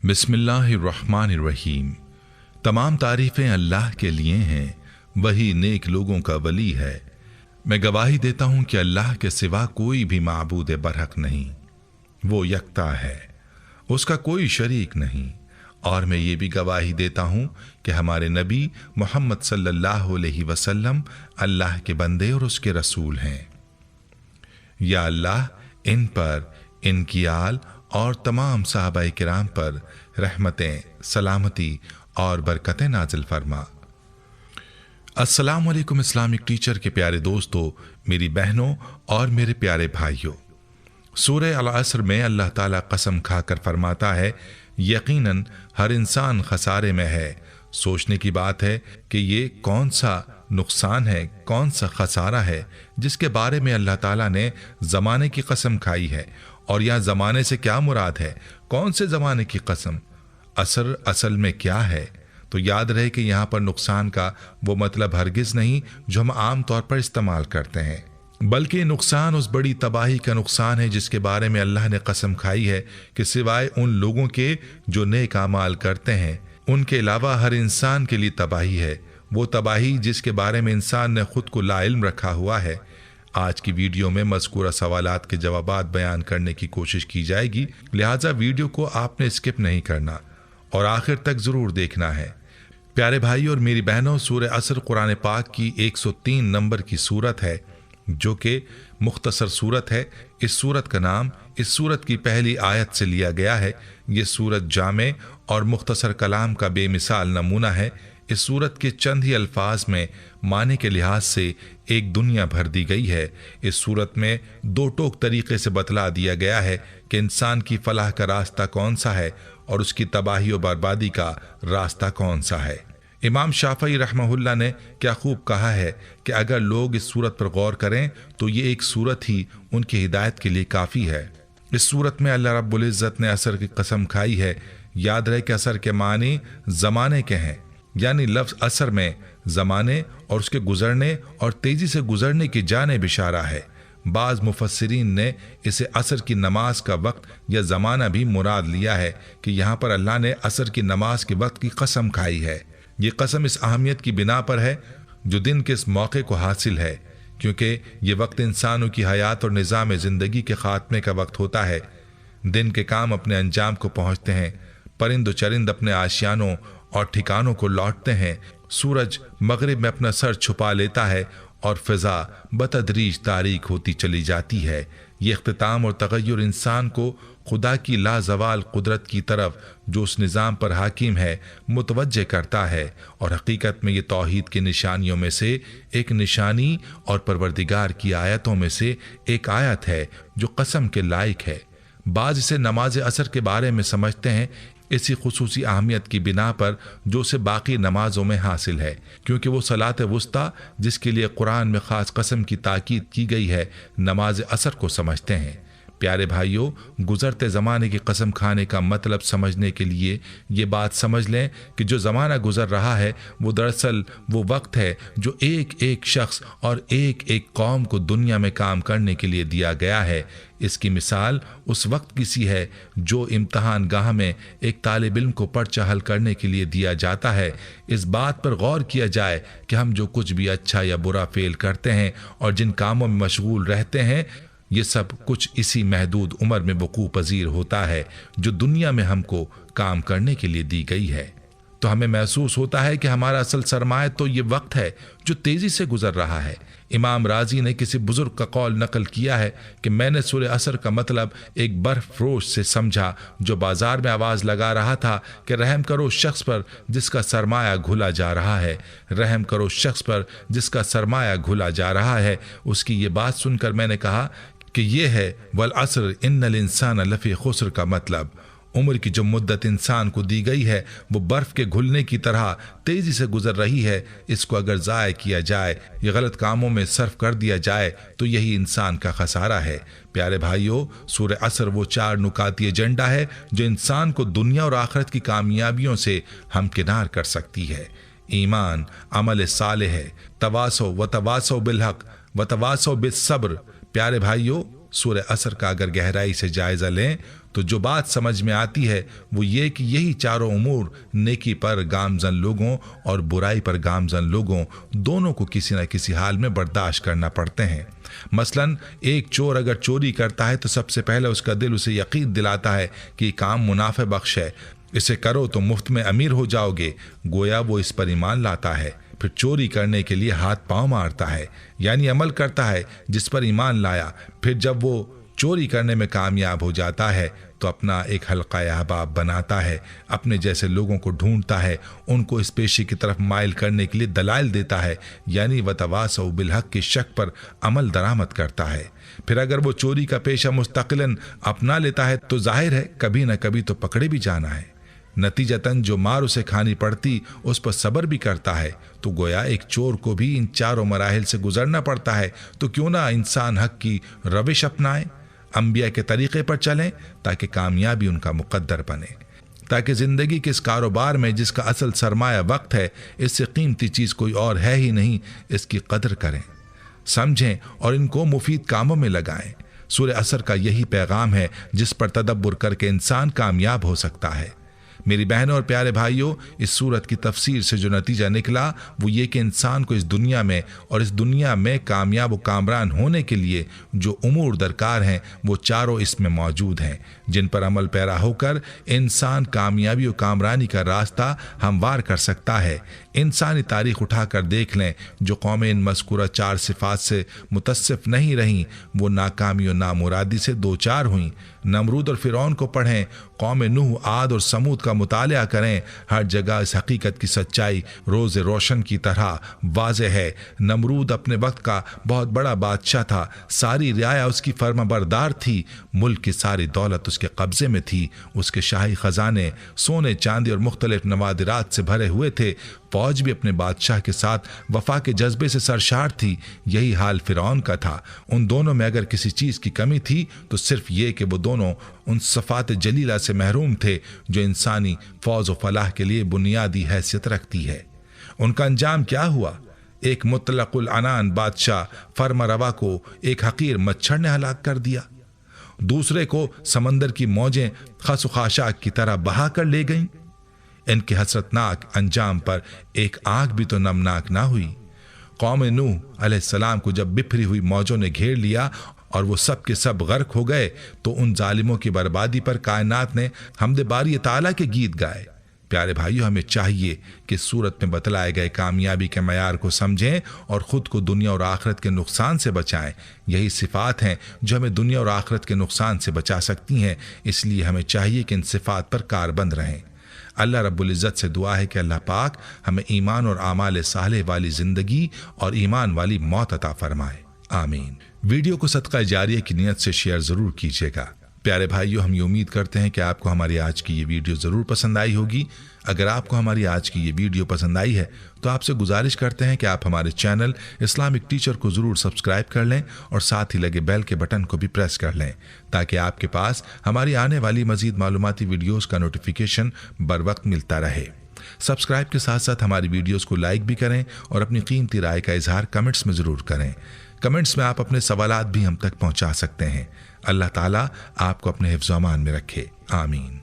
बिस्मिल्लाहिर्रहमानिर्रहीम। तमाम तारीफ़ें अल्लाह के लिए हैं, वही नेक लोगों का वली है। मैं गवाही देता हूँ कि अल्लाह के सिवा कोई भी माबूद बरहक नहीं, वो यकता है, उसका कोई शरीक नहीं। और मैं ये भी गवाही देता हूँ कि हमारे नबी मोहम्मद सल्लल्लाहु अलैहि वसल्लम अल्लाह के बंदे और उसके रसूल हैं। या अल्लाह इन पर, इनकी आल और तमाम सहाबाए किराम पर रहमतें, सलामती और बरकतें नाजिल फरमा। अस्सलामु अलैकुम इस्लामिक टीचर के प्यारे दोस्तों, मेरी बहनों और मेरे प्यारे भाइयों, सूरह अल असर में अल्लाह ताला कसम खाकर फरमाता है, यकीनन हर इंसान खसारे में है। सोचने की बात है कि ये कौन सा नुकसान है, कौन सा खसारा है जिसके बारे में अल्लाह ताला ने ज़माने की कसम खाई है। और यहाँ ज़माने से क्या मुराद है, कौन से ज़माने की कसम, असर असल में क्या है। तो याद रहे कि यहाँ पर नुकसान का वो मतलब हरगिज़ नहीं जो हम आम तौर पर इस्तेमाल करते हैं, बल्कि नुकसान उस बड़ी तबाही का नुकसान है जिसके बारे में अल्लाह ने कसम खाई है कि सिवाय उन लोगों के जो नेक आमाल करते हैं, उनके अलावा हर इंसान के लिए तबाही है। वो तबाही जिसके बारे में इंसान ने खुद को लाइल्म रखा हुआ है। आज की वीडियो में मज़कूरा सवालात के जवाबात बयान करने की कोशिश की जाएगी, लिहाजा वीडियो को आपने स्किप नहीं करना और आखिर तक ज़रूर देखना है। प्यारे भाई और मेरी बहनों, सूरह असर कुरान पाक की 103 नंबर की सूरत है, जो कि मुख्तसर सूरत है। इस सूरत का नाम इस सूरत की पहली आयत से लिया गया है। ये सूरत जामे और मुख्तसर कलाम का बेमिसाल नमूना है। इस सूरत के चंद ही अल्फाज में माने के लिहाज से एक दुनिया भर दी गई है। इस सूरत में दो टोक तरीके से बतला दिया गया है कि इंसान की फलाह का रास्ता कौन सा है और उसकी तबाही और बर्बादी का रास्ता कौन सा है। इमाम शाफई रहमहुल्लाह ने क्या खूब कहा है कि अगर लोग इस सूरत पर गौर करें तो ये एक सूरत ही उनकी हिदायत के लिए काफ़ी है। इस सूरत में अल्लाह रब्बुल इज़्ज़त ने असर की कसम खाई है। याद रहे कि असर के मानी ज़माने के हैं, यानी लफ्ज़ असर में ज़माने और उसके गुज़रने और तेज़ी से गुज़रने की जानिब इशारा है। बाज़ मुफस्सिरीन ने इसे असर की नमाज का वक्त या ज़माना भी मुराद लिया है कि यहाँ पर अल्लाह ने असर की नमाज के वक्त की कसम खाई है। ये कसम इस अहमियत की बिना पर है जो दिन के इस मौके को हासिल है, क्योंकि ये वक्त इंसानों की हयात और निज़ाम ज़िंदगी के ख़ात्मे का वक्त होता है। दिन के काम अपने अंजाम को पहुँचते हैं, परिंद चरिंद अपने आशियानों और ठिकानों को लौटते हैं, सूरज मगरिब में अपना सर छुपा लेता है और फ़िज़ा बतदरीज तारीक होती चली जाती है। ये इख्तिताम और तग़य्युर इंसान को खुदा की लाजवाल कुदरत की तरफ जो उस निज़ाम पर हाकिम है मुतवज्जे करता है। और हकीकत में ये तौहीद की निशानियों में से एक निशानी और परवरदिगार की आयतों में से एक आयत है जो कसम के लायक है। बाज़ इसे नमाज असर के बारे में समझते हैं इसी खुसूसी अहमियत की बिना पर जो उसे बाकी नमाजों में हासिल है, क्योंकि वो सलात वुस्ता जिसके लिए कुरान में ख़ास कसम की ताकीद की गई है, नमाज असर को समझते हैं। प्यारे भाइयों, गुज़रते ज़माने की कसम खाने का मतलब समझने के लिए ये बात समझ लें कि जो ज़माना गुज़र रहा है वो दरअसल वो वक्त है जो एक एक शख्स और एक एक कौम को दुनिया में काम करने के लिए दिया गया है। इसकी मिसाल उस वक्त की सी है जो इम्तहान गाह में एक तालिब इल्म को पर्चा हल करने के लिए दिया जाता है। इस बात पर गौर किया जाए कि हम जो कुछ भी अच्छा या बुरा फेल करते हैं और जिन कामों में मशगूल रहते हैं, ये सब कुछ इसी महदूद उम्र में वकूअ पज़ीर होता है जो दुनिया में हमको काम करने के लिए दी गई है। तो हमें महसूस होता है कि हमारा असल सरमाया तो ये वक्त है जो तेज़ी से गुजर रहा है। इमाम राजी ने किसी बुजुर्ग का कौल नकल किया है कि मैंने सूरह असर का मतलब एक बर्फ फरोश से समझा जो बाजार में आवाज़ लगा रहा था कि रहम करो शख्स पर जिसका सरमाया घुला जा रहा है, रहम करो शख्स पर जिसका सरमाया घुला जा रहा है। उसकी ये बात सुनकर मैंने कहा कि ये है वल असर इन्नल इंसान लफ़ी खुस्र का मतलब। उम्र की जो मुद्दत इंसान को दी गई है वो बर्फ़ के घुलने की तरह तेज़ी से गुजर रही है। इसको अगर ज़ाय किया जाए या गलत कामों में सर्फ कर दिया जाए तो यही इंसान का खसारा है। प्यारे भाइयों, सूरह असर वो 4 नुकाती एजेंडा है जो इंसान को दुनिया और आखिरत की कामयाबियों से हमकिनार कर सकती है। ईमान, अमल सालेह, तवासो व तवासो बिल हक व तवासो बिस सब्र। प्यारे भाइयों, سورہ عصر کا اگر گہرائی سے جائزہ لیں تو جو بات سمجھ میں آتی ہے وہ یہ کہ یہی چاروں امور نیکی پر گامزن لوگوں اور برائی پر گامزن لوگوں دونوں کو کسی نہ کسی حال میں برداشت کرنا پڑتے ہیں۔ مثلا ایک چور اگر چوری کرتا ہے تو سب سے پہلے اس کا دل اسے یقین دلاتا ہے کہ یہ کام منافع بخش ہے، اسے کرو تو مفت میں امیر ہو جاؤ گے، گویا وہ اس پر ایمان لاتا ہے، پھر چوری کرنے کے لیے ہاتھ پاؤں مارتا ہے، یعنی عمل کرتا ہے جس پر ایمان لایا، پھر جب وہ چوری کرنے میں کامیاب ہو جاتا ہے تو اپنا ایک حلقہ احباب بناتا ہے، اپنے جیسے لوگوں کو ڈھونڈتا ہے، ان کو اس پیشے کی طرف مائل کرنے کے لیے دلائل دیتا ہے، یعنی وتواصوا بالحق کی شک پر عمل درآمد کرتا ہے۔ پھر اگر وہ چوری کا پیشہ مستقلاً اپنا لیتا ہے تو ظاہر ہے کبھی نہ کبھی تو پکڑے بھی جانا ہے، نتیجتاً جو مار اسے کھانی پڑتی اس پر صبر بھی کرتا ہے، تو گویا ایک چور کو بھی ان چاروں مراحل سے گزرنا پڑتا ہے، تو کیوں نہ انسان حق کی روش اپنائے، انبیاء کے طریقے پر چلیں تاکہ کامیابی ان کا مقدر بنے، تاکہ زندگی کے اس کاروبار میں جس کا اصل سرمایہ وقت ہے، اس سے قیمتی چیز کوئی اور ہے ہی نہیں، اس کی قدر کریں، سمجھیں اور ان کو مفید کاموں میں لگائیں۔ سورہ عصر کا یہی پیغام ہے جس پر تدبر کر کے انسان کامیاب ہو سکتا ہے۔ میری بہنوں اور پیارے بھائیوں، اس سورت کی تفسیر سے جو نتیجہ نکلا وہ یہ کہ انسان کو اس دنیا میں اور اس دنیا میں کامیاب و کامران ہونے کے لیے جو امور درکار ہیں وہ چاروں اس میں موجود ہیں، جن پر عمل پیرا ہو کر انسان کامیابی و کامرانی کا راستہ ہموار کر سکتا ہے۔ انسانی تاریخ اٹھا کر دیکھ لیں، جو قومیں ان مذکورہ چار صفات سے متصف نہیں رہیں وہ ناکامی و نامرادی سے دوچار ہوئیں۔ نمرود اور فرعون کو پڑھیں، قوم نوح، عاد اور سمود کا مطالعہ کریں، ہر جگہ اس حقیقت کی سچائی روز روشن کی طرح واضح ہے۔ نمرود اپنے وقت کا بہت بڑا بادشاہ تھا، ساری رعایا اس کی فرما بردار تھی، ملک کی ساری دولت اس کے قبضے میں تھی، اس کے شاہی خزانے سونے چاندی اور مختلف نوادرات سے بھرے ہوئے تھے، فوج بھی اپنے بادشاہ کے ساتھ وفا کے جذبے سے سرشار تھی۔ یہی حال فرعون کا تھا۔ ان دونوں میں اگر کسی چیز کی کمی تھی تو صرف یہ کہ وہ دونوں ان صفات جلیلہ سے محروم تھے جو انسانی فوز و فلاح کے لیے بنیادی حیثیت رکھتی ہے۔ ان کا انجام کیا ہوا؟ ایک مطلق العنان بادشاہ فرما روا کو ایک حقیر مچھر نے ہلاک کر دیا، دوسرے کو سمندر کی موجیں خس و خاشاک کی طرح بہا کر لے گئیں۔ ان کے حسرتناک انجام پر ایک آنکھ بھی تو نمناک نہ ہوئی۔ قوم نوح علیہ السلام کو جب بپھری ہوئی موجوں نے گھیر لیا اور وہ سب کے سب غرق ہو گئے تو ان ظالموں کی بربادی پر کائنات نے حمد باری تعالیٰ کے گیت گائے۔ پیارے بھائیو، ہمیں چاہیے کہ سورت میں بتلائے گئے کامیابی کے معیار کو سمجھیں اور خود کو دنیا اور آخرت کے نقصان سے بچائیں۔ یہی صفات ہیں جو ہمیں دنیا اور آخرت کے نقصان سے بچا سکتی ہیں، اس لیے ہمیں چاہیے کہ ان صفات پر کاربند رہیں۔ اللہ رب العزت سے دعا ہے کہ اللہ پاک ہمیں ایمان اور اعمال صالح والی زندگی اور ایمان والی موت عطا فرمائے، آمین۔ ویڈیو کو صدقہ جاریہ کی نیت سے شیئر ضرور کیجیے گا۔ پیارے بھائیو، ہم یہ امید کرتے ہیں کہ آپ کو ہماری آج کی یہ ویڈیو ضرور پسند آئی ہوگی۔ اگر آپ کو ہماری آج کی یہ ویڈیو پسند آئی ہے تو آپ سے گزارش کرتے ہیں کہ آپ ہمارے چینل اسلامک ٹیچر کو ضرور سبسکرائب کر لیں اور ساتھ ہی لگے بیل کے بٹن کو بھی پریس کر لیں تاکہ آپ کے پاس ہماری آنے والی مزید معلوماتی ویڈیوز کا نوٹیفیکیشن بر وقت ملتا رہے۔ سبسکرائب کے ساتھ ساتھ ہماری ویڈیوز کو لائک بھی کریں اور اپنی قیمتی رائے کا اظہار کمنٹس میں ضرور کریں۔ کمنٹس میں آپ اپنے سوالات بھی ہم تک پہنچا سکتے ہیں۔ اللہ تعالیٰ آپ کو اپنے حفظ و امان میں رکھے، آمین۔